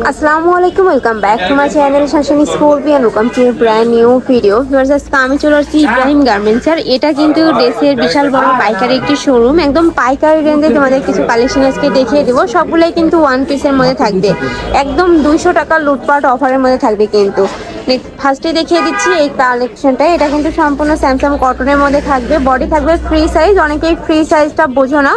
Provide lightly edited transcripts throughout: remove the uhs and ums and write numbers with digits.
আসসালামু আলাইকুম, welcome back to my channel শাসানি Scorpio and welcome to brand new video. Viewers, আজকে আমি চলে আসছি ইব্রাহিম গার্মেন্টস। আর এটা কিন্তু ড্রেসের বিশাল বড় পাইকারি একটি শোরুম। একদম পাইকারি রেঞ্জে তোমাদের কিছু কালেকশন আজকে দেখিয়ে দেবো। সবগুলোই কিন্তু ওয়ান পিসের মধ্যে থাকবে, একদম 200 টাকা লুটপাট অফারের মধ্যে থাকবে। কিন্তু ফার্স্টে দেখিয়ে দিচ্ছি এই কালেকশনটা। এটা কিন্তু সম্পূর্ণ স্যামসাং কটনের মধ্যে থাকবে। বডি থাকবে ফ্রি সাইজ, অনেকেই ফ্রি সাইজটা বোঝো না,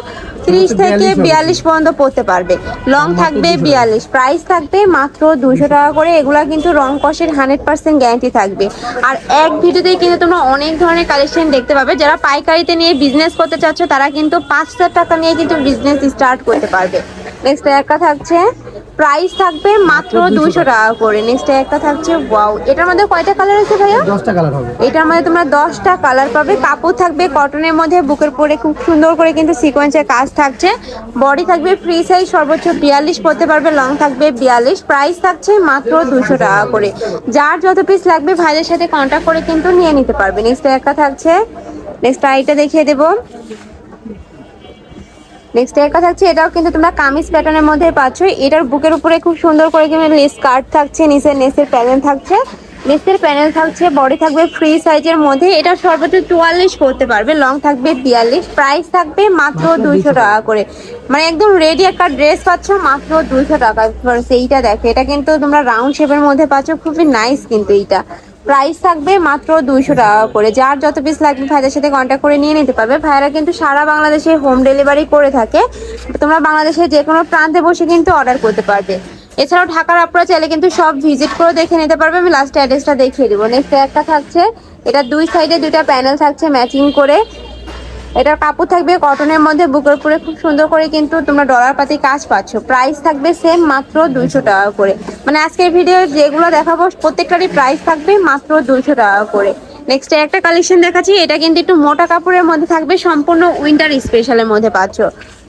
30 থেকে 42 পর্যন্ত পড়তে পারবে। লং থাকবে 42, প্রাইস থাকবে মাত্র 200 টাকা করে। এগুলা কিন্তু রং কষের 100% গ্যারান্টি থাকবে। আর এক ভিডিওতেই কিন্তু তোমরা অনেক ধরনের কালেকশন দেখতে পাবে। যারা পাইকারিতে নিয়ে বিজনেস করতে চাচ্ছ তারা কিন্তু 5000 টাকা নিয়ে কিন্তু বিজনেস স্টার্ট করতে পারবে। নেক্সট একটা থাকছে, প্রাইস থাকবে মাত্র 200 টাকা করে। নেক্সট একটা থাকছে, ওয়াও, এটার মধ্যে কয়টা কালার আছে ভাইয়া? 10টা কালার হবে। এটার মধ্যে তোমরা 10টা কালার পাবে। কাপড় থাকবে কটনের মধ্যে, বুকের পরে খুব সুন্দর করে কিন্তু সিকোয়েন্সের কাজ থাকছে। বডি থাকবে ফ্রি সাইজ, সর্বোচ্চ 42 পড়তে পারবে। লং থাকবে 42, প্রাইস থাকছে মাত্র 200 টাকা করে। যার যত পিস লাগবে ভাইদের সাথে কন্ট্যাক্ট করে কিন্তু নিয়ে নিতে পারবে। নেক্সট একটা থাকছে, নেক্সট আইটা দেখিয়ে দেবো। নেক্সট একটা থাকছে, এটাও কিন্তু তোমরা কামিজ প্যাটার্নের মধ্যে পাচ্ছ। এটার বুকের উপরে খুব সুন্দর করে কিন্তু লেস কাট থাকছে, নিচে নেসের প্যানেল থাকছে, নেসের প্যানেল থাকছে। বডি থাকবে ফ্রি সাইজের মধ্যে। এটা সর্বোচ্চ 44 করতে পারবে। লং থাকবে 42, প্রাইস থাকবে মাত্র 200 টাকা করে। মানে একদম রেডি একটা ড্রেস পাচ্ছ মাত্র 200 টাকা। এইটা দেখো, এটা কিন্তু তোমরা রাউন্ড শেপের মধ্যে পাচ্ছ, খুবই নাইস কিন্তু এইটা। প্রাইস থাকবে মাত্র 200 টাকা করে। যার যত পিস লাগবে ভাইদের সাথে কন্ট্যাক্ট করে নিয়ে নিতে পারবে। ভাইরা কিন্তু সারা বাংলাদেশে হোম ডেলিভারি করে থাকে। তোমরা বাংলাদেশের যে কোনো প্রান্তে বসে কিন্তু অর্ডার করতে পারবে। এছাড়াও ঢাকার আপনারা চাইলে কিন্তু সব ভিজিট করে দেখে নিতে পারবে। আমি লাস্ট অ্যাড্রেসটা দেখিয়ে দেবো। নেক্সট একটা থাকছে, এটা দুই সাইডে দুইটা প্যানেল থাকছে ম্যাচিং করে। এটার কাপড় থাকবে কটনের মধ্যে, বুকের উপরে খুব সুন্দর করে কিন্তু তোমরা ডলার পাতি কাজ পাচ্ছ। প্রাইস থাকবে সেম মাত্র 200 টাকা করে। মানে আজকের ভিডিও যেগুলো দেখাবো প্রত্যেকটারই প্রাইস থাকবে মাত্র 200 টাকা করে। নেক্সট একটা কালেকশন দেখাচ্ছি, এটা কিন্তু একটু মোটা কাপড়ের মধ্যে থাকবে, সম্পূর্ণ উইন্টার স্পেশালের মধ্যে পাচ্ছ।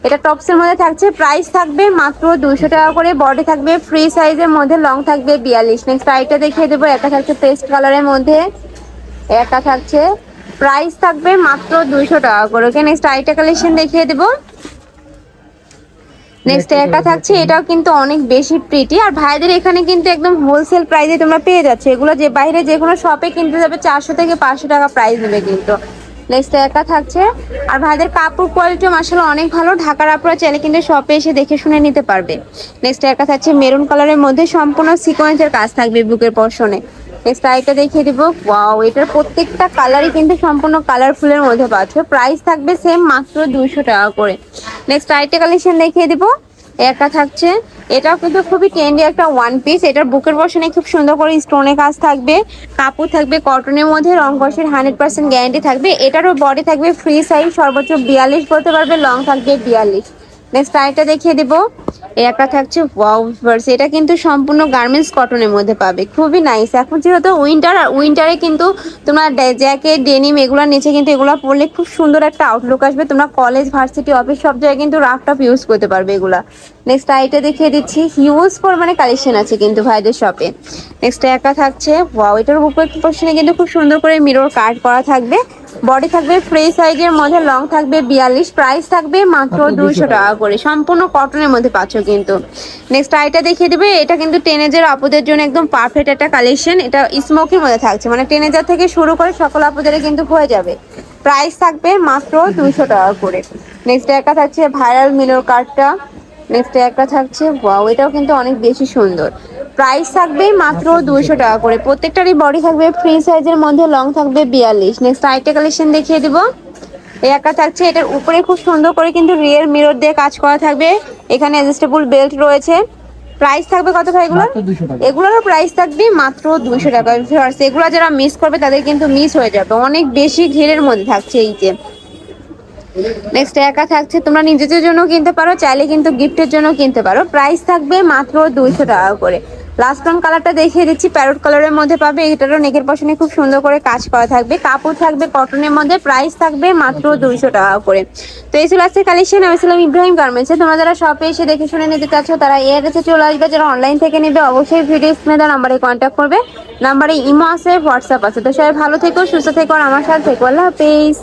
এটা টপসের মধ্যে থাকছে, প্রাইস থাকবে মাত্র 200 টাকা করে। বডি থাকবে ফ্রি সাইজের মধ্যে, লং থাকবে 42। নেক্সট আইটা দেখিয়ে দেবো। একটা থাকছে পেস্ট কালারের মধ্যে, একটা থাকছে, প্রাইস থাকবে মাত্র 200 টাকা করে। ওকে, নেক্সট আইটা কালেকশন দেখিয়ে দেবো। নেক্সট একটা থাকছে, এটাও কিন্তু অনেক বেশি প্রিটি। আর ভাইদের এখানে কিন্তু একদম হোলসেল প্রাইসে তোমরা পেয়ে যাচ্ছ। এগুলো যে বাইরে যে কোনো শপে কিনতে যাবে 400 থেকে 500 টাকা প্রাইস নেবে কিন্তু। নেক্সট একটা থাকছে, আর ভাইদের কাপড় কোয়ালিটি মাশাআল্লাহ অনেক ভালো। ঢাকার আপনারা চাইলে কিন্তু শপে এসে দেখে শুনে নিতে পারবে। নেক্সট একটা থাকছে মেরুন কালারের মধ্যে, সম্পূর্ণ সিকোয়েন্সের কাজ থাকবে বুকের পশনে। নেক্সট আইটা দেখিয়ে দিব। ওয়াও, এটার প্রত্যেকটা কালারই কিন্তু সম্পূর্ণ কালারফুলের মধ্যে পাচ্ছ। প্রাইস থাকবে সেম মাত্র 200 টাকা করে। নেক্সট আইটা কালেকশন দেখিয়ে দিব। একটা থাকছে, এটাও কিন্তু খুবই ট্রেন্ডি একটা ওয়ান পিস। এটার বুকের পশনে খুব সুন্দর করে স্টোনের কাজ থাকবে। কাপড় থাকবে কটনের মধ্যে, রং কষের 100% গ্যারান্টি থাকবে। এটারও বডি থাকবে ফ্রি সাইজ, সর্বোচ্চ 42 করতে পারবে। লং থাকবে 42। নেক্সট আইটা দেখিয়ে দিব। একটা থাকছে, ওয়াও ভিউয়ার্স, এটা কিন্তু সম্পূর্ণ গার্মেন্টস কটনের মধ্যে পাবে, খুবই নাইস। এখন যেহেতু উইন্টার, আর উইন্টারে কিন্তু তোমরা জ্যাকেট ডেনিম এগুলোর নিচে কিন্তু এগুলো পরলে খুব সুন্দর একটা আউটলুক আসবে। তোমরা কলেজ, ভার্সিটি, অফিস সব জায়গায় কিন্তু রাফ টাফ ইউজ করতে পারবে এগুলা। নেক্সট আইটা দেখিয়ে দিচ্ছি। হিউজ পরিমাণে কালেকশন আছে কিন্তু ভাইদের শপে। নেক্সট একটা থাকছে, ওয়াও, এটার উপর পোর্শনে কিন্তু খুব সুন্দর করে মিরর কাট করা থাকবে। বডি থাকবে ফ্রি সাইজের মধ্যে, লং থাকবে 42, প্রাইস থাকবে মাত্র 200 টাকা করে। সম্পূর্ণ কটনের মধ্যে পাচ্ছ কিন্তু। নেক্সট আইটা দেখিয়ে দেবে। এটা কিন্তু টিনেজার আপুদের জন্য একদম পারফেক্ট একটা কালেকশন। এটা স্মোকের মধ্যে থাকছে, মানে টিনেজার থেকে শুরু করে সকল আপুদের কিন্তু হয়ে যাবে। প্রাইস থাকবে মাত্র 200 টাকা করে। নেক্সট একটা থাকছে ভাইরাল মিরর কাটটা। নেক্সট একটা থাকছে, ওয়াও, এটাও কিন্তু অনেক বেশি সুন্দর। প্রাইস থাকবে মাত্র 200 টাকা করে। প্রত্যেকটারই বডি থাকবে ফ্রি সাইজের মধ্যে, লং থাকবে 42। নেক্সট আইটা কালেকশন দেখিয়ে দিব। এই একটা থাকছে, এটার উপরে খুব সুন্দর করে কিন্তু রিয়েল মিরর দিয়ে কাজ করা থাকবে। এখানে অ্যাডজাস্টেবল বেল্ট রয়েছে। প্রাইস থাকবে কত ভাই এগুলো? এগুলোর প্রাইস থাকবে মাত্র 200 টাকা। এগুলো যারা মিস করবে তাদের কিন্তু মিস হয়ে যাবে, অনেক বেশি ঘিরের মধ্যে থাকছে এই যে। নেক্সট একা থাকছে, তোমরা নিজেদের জন্য কিনতে পারো, চাইলে কিন্তু গিফটের জন্য কিনতে পারো। প্রাইস থাকবে মাত্র 200 টাকা করে। লাস্ট অন কালারটা দেখিয়ে দিচ্ছি, প্যারট কালারের মধ্যে পাবে। এটারও নেকের পশনে খুব সুন্দর করে কাজ করা থাকবে। কাপড় থাকবে কটনের মধ্যে, প্রাইস থাকবে মাত্র 200 টাকা করে। তো এই ছিল আজকে কালেকশন। আমি ছিলাম ইব্রাহিম গার্মেন্টসে। তোমরা যারা শপে এসে দেখে শুনে নিতে চাচ্ছ তারা এই অ্যাড্রেসে চলে আসবে। যারা অনলাইন থেকে নেবে অবশ্যই ভিডিও স্ক্রিনে দেওয়া নাম্বারে কন্ট্যাক্ট করবে। নাম্বারে ইমো আছে, হোয়াটসঅ্যাপ আছে। তো সবাই ভালো থেকো, সুস্থ থেকো, আর আমার সাথে থেকো। আল্লাহ হাফেজ।